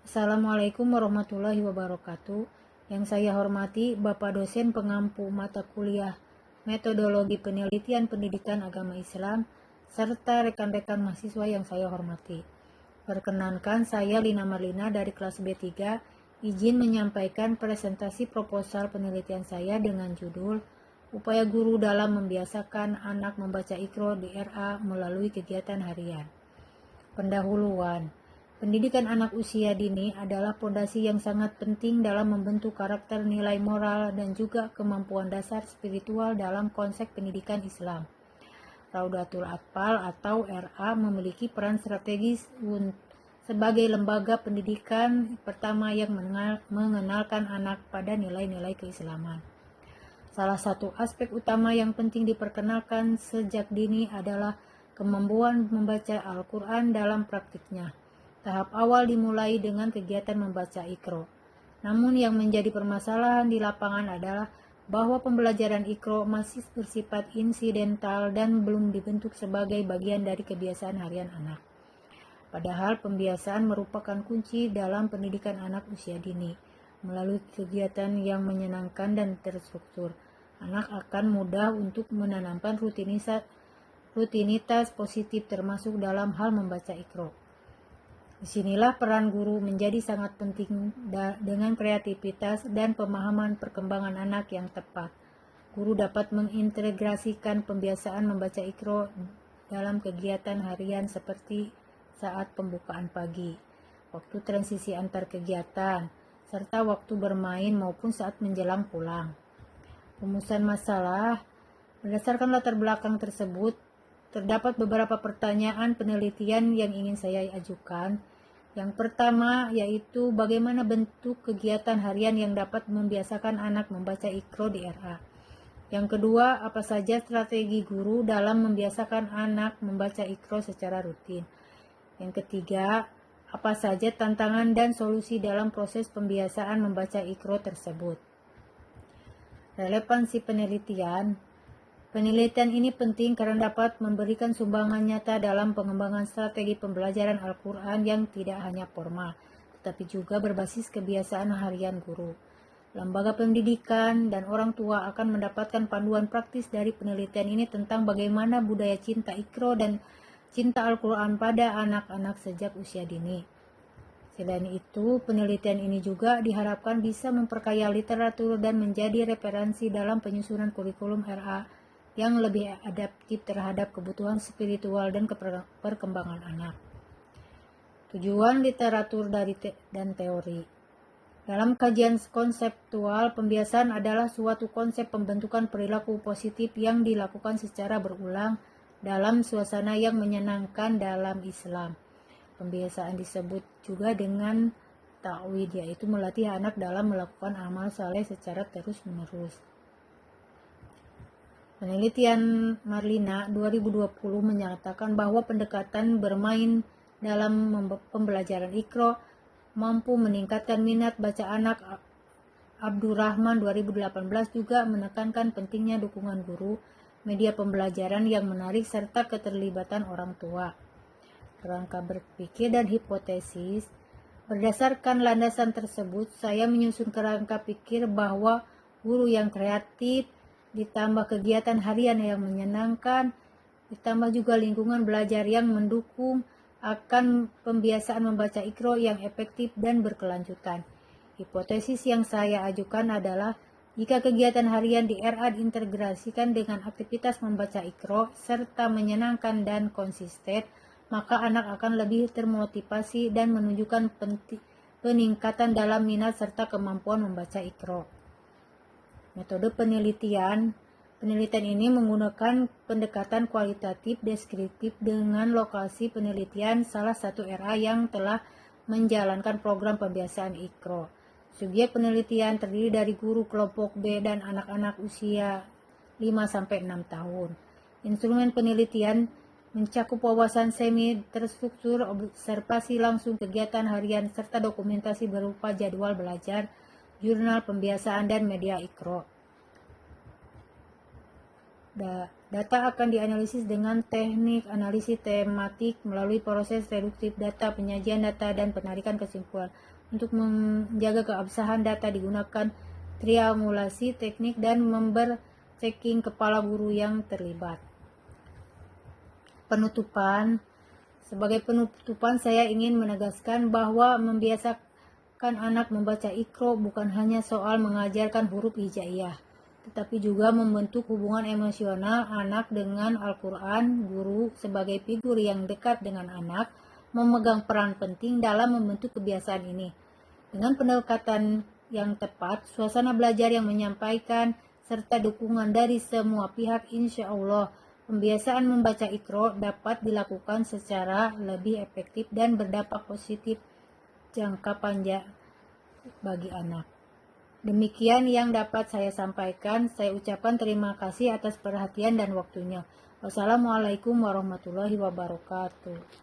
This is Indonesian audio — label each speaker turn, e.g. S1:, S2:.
S1: Assalamualaikum warahmatullahi wabarakatuh. Yang saya hormati Bapak dosen pengampu mata kuliah Metodologi Penelitian Pendidikan Agama Islam, serta rekan-rekan mahasiswa yang saya hormati. Perkenankan, saya Lina Marlina dari kelas B3, izin menyampaikan presentasi proposal penelitian saya dengan judul Upaya Guru dalam Membiasakan Anak Membaca Iqra di RA melalui Kegiatan Harian. Pendahuluan. Pendidikan anak usia dini adalah fondasi yang sangat penting dalam membentuk karakter, nilai moral, dan juga kemampuan dasar spiritual dalam konsep pendidikan Islam. Raudatul Atfal atau RA memiliki peran strategis sebagai lembaga pendidikan pertama yang mengenalkan anak pada nilai-nilai keislaman. Salah satu aspek utama yang penting diperkenalkan sejak dini adalah kemampuan membaca Al-Quran dalam praktiknya. Tahap awal dimulai dengan kegiatan membaca Iqra. Namun yang menjadi permasalahan di lapangan adalah bahwa pembelajaran Iqra masih bersifat insidental dan belum dibentuk sebagai bagian dari kebiasaan harian anak. Padahal pembiasaan merupakan kunci dalam pendidikan anak usia dini. Melalui kegiatan yang menyenangkan dan terstruktur, anak akan mudah untuk menanamkan rutinitas positif termasuk dalam hal membaca Iqra. Disinilah peran guru menjadi sangat penting dengan kreativitas dan pemahaman perkembangan anak yang tepat. Guru dapat mengintegrasikan pembiasaan membaca Iqra dalam kegiatan harian seperti saat pembukaan pagi, waktu transisi antar kegiatan, serta waktu bermain maupun saat menjelang pulang. Rumusan masalah. Berdasarkan latar belakang tersebut, terdapat beberapa pertanyaan penelitian yang ingin saya ajukan. Yang pertama yaitu bagaimana bentuk kegiatan harian yang dapat membiasakan anak membaca Iqra di RA. Yang kedua, apa saja strategi guru dalam membiasakan anak membaca Iqra secara rutin. Yang ketiga, apa saja tantangan dan solusi dalam proses pembiasaan membaca Iqra tersebut. Relevansi penelitian. Penelitian ini penting karena dapat memberikan sumbangan nyata dalam pengembangan strategi pembelajaran Al-Quran yang tidak hanya formal, tetapi juga berbasis kebiasaan harian guru. Lembaga pendidikan dan orang tua akan mendapatkan panduan praktis dari penelitian ini tentang bagaimana budaya cinta Iqra dan cinta Al-Quran pada anak-anak sejak usia dini. Selain itu, penelitian ini juga diharapkan bisa memperkaya literatur dan menjadi referensi dalam penyusunan kurikulum RA yang lebih adaptif terhadap kebutuhan spiritual dan perkembangan anak. Tujuan literatur dan teori. Dalam kajian konseptual, pembiasaan adalah suatu konsep pembentukan perilaku positif yang dilakukan secara berulang dalam suasana yang menyenangkan dalam Islam. Pembiasaan disebut juga dengan ta'wid, yaitu melatih anak dalam melakukan amal saleh secara terus-menerus. Penelitian Marlina 2020 menyatakan bahwa pendekatan bermain dalam pembelajaran Iqra mampu meningkatkan minat baca anak. Abdurrahman 2018 juga menekankan pentingnya dukungan guru, media pembelajaran yang menarik, serta keterlibatan orang tua. Kerangka berpikir dan hipotesis. Berdasarkan landasan tersebut, saya menyusun kerangka pikir bahwa guru yang kreatif, ditambah kegiatan harian yang menyenangkan, ditambah juga lingkungan belajar yang mendukung, akan pembiasaan membaca Iqra yang efektif dan berkelanjutan. Hipotesis yang saya ajukan adalah jika kegiatan harian di RA diintegrasikan dengan aktivitas membaca Iqra serta menyenangkan dan konsisten, maka anak akan lebih termotivasi dan menunjukkan peningkatan dalam minat serta kemampuan membaca Iqra. Metode penelitian. Penelitian ini menggunakan pendekatan kualitatif deskriptif dengan lokasi penelitian salah satu RA yang telah menjalankan program pembiasaan Iqra. Subjek penelitian terdiri dari guru kelompok B dan anak-anak usia 5-6 tahun. Instrumen penelitian mencakup wawasan semi terstruktur, observasi langsung kegiatan harian, serta dokumentasi berupa jadwal belajar, jurnal pembiasaan, dan media Iqra. Data akan dianalisis dengan teknik analisis tematik melalui proses reduktif data, penyajian data, dan penarikan kesimpulan. Untuk menjaga keabsahan data digunakan triangulasi teknik dan member checking kepala guru yang terlibat. Penutupan. Sebagai penutupan, saya ingin menegaskan bahwa membiasakan anak membaca Iqra bukan hanya soal mengajarkan huruf hijaiyah, tetapi juga membentuk hubungan emosional anak dengan Al-Quran. Guru sebagai figur yang dekat dengan anak memegang peran penting dalam membentuk kebiasaan ini. Dengan pendekatan yang tepat, suasana belajar yang menyampaikan, serta dukungan dari semua pihak, insya Allah pembiasaan membaca Iqra dapat dilakukan secara lebih efektif dan berdampak positif jangka panjang bagi anak. Demikian yang dapat saya sampaikan. Saya ucapkan terima kasih atas perhatian dan waktunya. Wassalamualaikum warahmatullahi wabarakatuh.